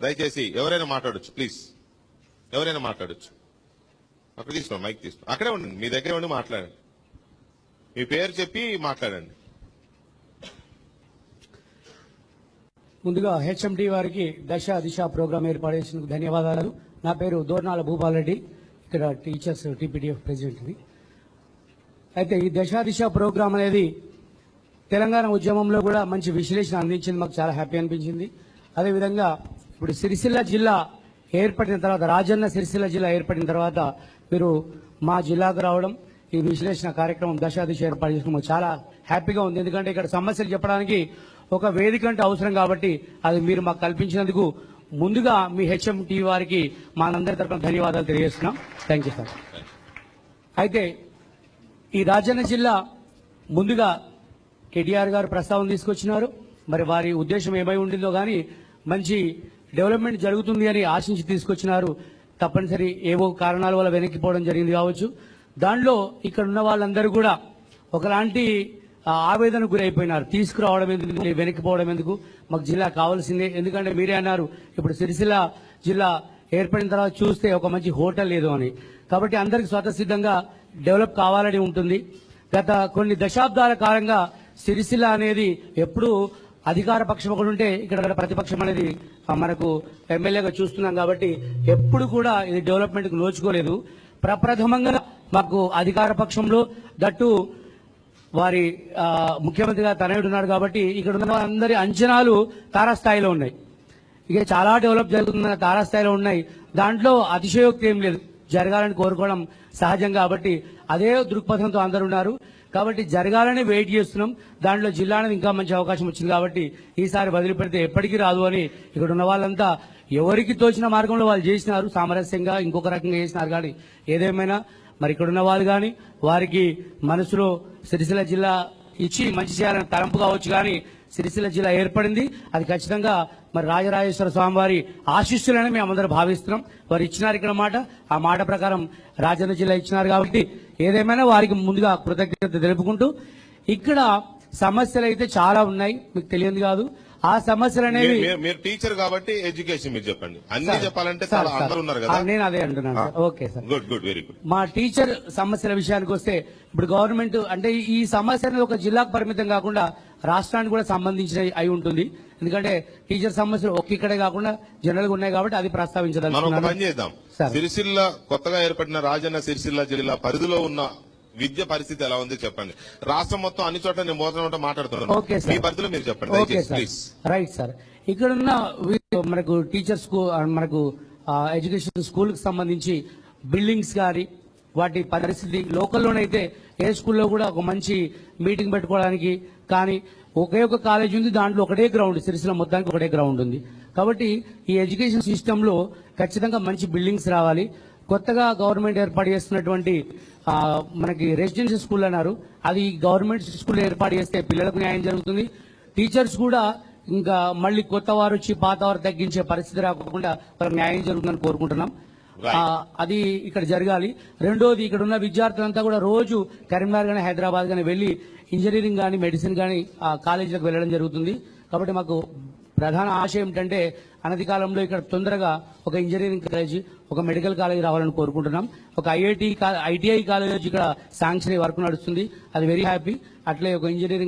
దయచేసి ఎవరైనా మాట్లాడొచ్చు ప్లీజ్, ఎవరైనా మాట్లాడొచ్చు. అక్కడ తీసుకో, మైక్ తీసుకో, అక్కడే ఉండండి, మీ దగ్గర ఉండి మాట్లాడండి, మీ పేరు చెప్పి మాట్లాడండి. ముందుగా హెచ్ఎండి వారికి దశ దిశ ప్రోగ్రాం ఏర్పాటు చేసినందుకు ధన్యవాదాలు. నా పేరు దోర్నాల భూపాల్ రెడ్డి, ఇక్కడ టీచర్స్ టీపీటీఎఫ్ ప్రెసిడెంట్ని. అయితే ఈ దశ దిశ ప్రోగ్రాం అనేది తెలంగాణ ఉద్యమంలో కూడా మంచి విశ్లేషణ అందించింది, మాకు చాలా హ్యాపీ అనిపించింది. అదేవిధంగా ఇప్పుడు సిరిసిల్ల జిల్లా ఏర్పడిన తర్వాత, రాజన్న సిరిసిల్ల జిల్లా ఏర్పడిన తర్వాత మీరు మా జిల్లాకు రావడం, ఈ విశ్లేషణ కార్యక్రమం దశ దిశ ఏర్పాటు చేసుకోవడం మాకు చాలా హ్యాపీగా ఉంది. ఎందుకంటే ఇక్కడ సమస్యలు చెప్పడానికి ఒక వేదిక అంటే అవసరం కాబట్టి అది మీరు మాకు కల్పించినందుకు ముందుగా మీ హెచ్ఎం టీవీ వారికి మా అందరి తరఫున ధన్యవాదాలు తెలియజేస్తున్నాం. Thank you sir. అయితే ఈ రాజన్న జిల్లా ముందుగా కేటీఆర్ గారు ప్రస్తావన తీసుకొచ్చినారు. మరి వారి ఉద్దేశం ఏమై ఉండిందో కానీ మంచి డెవలప్మెంట్ జరుగుతుంది అని ఆశించి తీసుకొచ్చినారు. తప్పనిసరి ఏవో కారణాల వల్ల వెనక్కిపోవడం జరిగింది కావచ్చు. దానిలో ఇక్కడ ఉన్న వాళ్ళందరూ కూడా ఒకలాంటి ఆవేదనకు గురైపోయినారు. తీసుకురావడం ఎందుకు, వెనక్కిపోవడం ఎందుకు, మాకు జిల్లా కావాల్సిందే. ఎందుకంటే మీరే అన్నారు ఇప్పుడు సిరిసిల్ల జిల్లా ఏర్పడిన తర్వాత చూస్తే ఒక మంచి హోటల్ లేదు అని. కాబట్టి అందరికి స్వతసిద్ధంగా డెవలప్ కావాలని ఉంటుంది. గత కొన్ని దశాబ్దాల కాలంగా సిరిసిల్ల అనేది ఎప్పుడు అధికార పక్షం ఒకటి ఉంటే ఇక్కడ ప్రతిపక్షం అనేది మనకు ఎమ్మెల్యేగా చూస్తున్నాం. కాబట్టి ఎప్పుడు కూడా ఇది డెవలప్మెంట్కు నోచుకోలేదు. ప్రప్రథమంగా మాకు అధికార పక్షంలో దట్టు వారి ముఖ్యమంత్రిగా తనయుడు ఉన్నారు. కాబట్టి ఇక్కడ ఉన్న అందరి అంచనాలు తారాస్థాయిలో ఉన్నాయి. ఇక చాలా డెవలప్ జరుగుతున్న తారాస్థాయిలో ఉన్నాయి. దాంట్లో అతిశయోక్తి ఏం లేదు, జరగాలని కోరుకోవడం సహజం. కాబట్టి అదే దృక్పథంతో అందరు ఉన్నారు. కాబట్టి జరగాలని వెయిట్ చేస్తున్నాం. దాంట్లో జిల్లా అనేది ఇంకా మంచి అవకాశం వచ్చింది. కాబట్టి ఈసారి వదిలిపెడితే ఎప్పటికీ రాదు అని ఇక్కడ ఉన్న వాళ్ళంతా ఎవరికి తోచిన మార్గంలో వాళ్ళు చేసినారు. సామరస్యంగా ఇంకొక రకంగా చేసినారు. కానీ ఏదేమైనా మరి ఇక్కడ ఉన్న వాళ్ళు కానీ వారికి మనసులో సిరిసిల్ల జిల్లా ఇచ్చి మంచి చేయాలని తలంపు కావచ్చు. కానీ సిరిసిల్ల జిల్లా ఏర్పడింది, అది ఖచ్చితంగా మరి రాజరాజేశ్వర స్వామి వారి ఆశీస్సులని మేమందరం భావిస్తున్నాం. వారు ఇచ్చినారు ఇక్కడ మాట, ఆ మాట ప్రకారం రాజన్న జిల్లా ఇచ్చినారు. కాబట్టి ఏదేమైనా వారికి ముందుగా కృతజ్ఞత తెలుపుకుంటూ, ఇక్కడ సమస్యలు అయితే చాలా ఉన్నాయి, మీకు తెలియదు కాదు. ఆ సమస్యలు అనేవి మీరు టీచర్ కాబట్టి ఎడ్యుకేషన్ మీరు చెప్పండి. అన్ని చెప్పాలంటే అందరూ ఉన్నారు కదా, నేను అదే అంటున్నాను. Okay sir, good good, very good. మా టీచర్ సమస్యల విషయానికి వస్తే ఇప్పుడు గవర్నమెంట్ అంటే ఈ సమస్య అనేది ఒక జిల్లాకు పరిమితం కాకుండా రాష్ట్రానికి కూడా సంబంధించిన అయి ఉంటుంది. ఎందుకంటే టీచర్ సమస్యలు ఒక్కిక్కడే కాకుండా జనరల్ గా ఉన్నాయి కాబట్టి అది ప్రస్తావించదాం. మనం ఒక పని చేద్దాం. సిరిసిల్ల కొత్తగా ఏర్పడిన రాజన్న సిరిసిల్ల జిల్లా పరిధిలో ఉన్న విద్య పరిస్థితి ఎలా ఉంది చెప్పండి. రాష్ట్రం మొత్తం అన్ని చోట్ల నేను మోసం మాట్లాడుతున్నాను. మీ పరిధిలో మీరు చెప్పండి. Right sir. ఇక్కడ ఉన్న మనకు టీచర్స్ మనకు ఎడ్యుకేషన్ స్కూల్ కి సంబంధించి బిల్డింగ్స్ కానీ వాటి పరిస్థితి లోకల్లోనైతే ఏ స్కూల్లో కూడా ఒక మంచి మీటింగ్ పెట్టుకోవడానికి కానీ ఒకే ఒక కాలేజ్ ఉంది, దాంట్లో ఒకటే గ్రౌండ్, సిరిసిల్ల మొత్తానికి ఒకటే గ్రౌండ్ ఉంది. కాబట్టి ఈ ఎడ్యుకేషన్ సిస్టంలో ఖచ్చితంగా మంచి బిల్డింగ్స్ రావాలి. కొత్తగా గవర్నమెంట్ ఏర్పాటు చేస్తున్నటువంటి మనకి రెసిడెన్షియల్ స్కూల్ అన్నారు, అది గవర్నమెంట్ స్కూల్ ఏర్పాటు చేస్తే పిల్లలకు న్యాయం జరుగుతుంది. టీచర్స్ కూడా ఇంకా మళ్ళీ కొత్త వారు వచ్చి పాత వారు తగ్గించే పరిస్థితి రాకుండా వాళ్ళకి న్యాయం జరుగుతుందని కోరుకుంటున్నాం. అది ఇక్కడ జరగాలి. రెండోది, ఇక్కడ ఉన్న విద్యార్థులంతా కూడా రోజు కరీంనగర్ గానీ హైదరాబాద్ గానీ వెళ్లి ఇంజనీరింగ్ కానీ మెడిసిన్ కానీ ఆ కాలేజీలకు వెళ్ళడం జరుగుతుంది. కాబట్టి మాకు ప్రధాన ఆశ ఏమిటంటే అనతి కాలంలో ఇక్కడ తొందరగా ఒక ఇంజనీరింగ్ కాలేజీ, ఒక మెడికల్ కాలేజీ రావాలని కోరుకుంటున్నాం. ఒక ఐటీఐ కాలేజ్ ఇక్కడ శాంక్షన్ వర్క్ నడుస్తుంది, అది వెరీ హ్యాపీ. అట్లే ఒక ఇంజనీరింగ్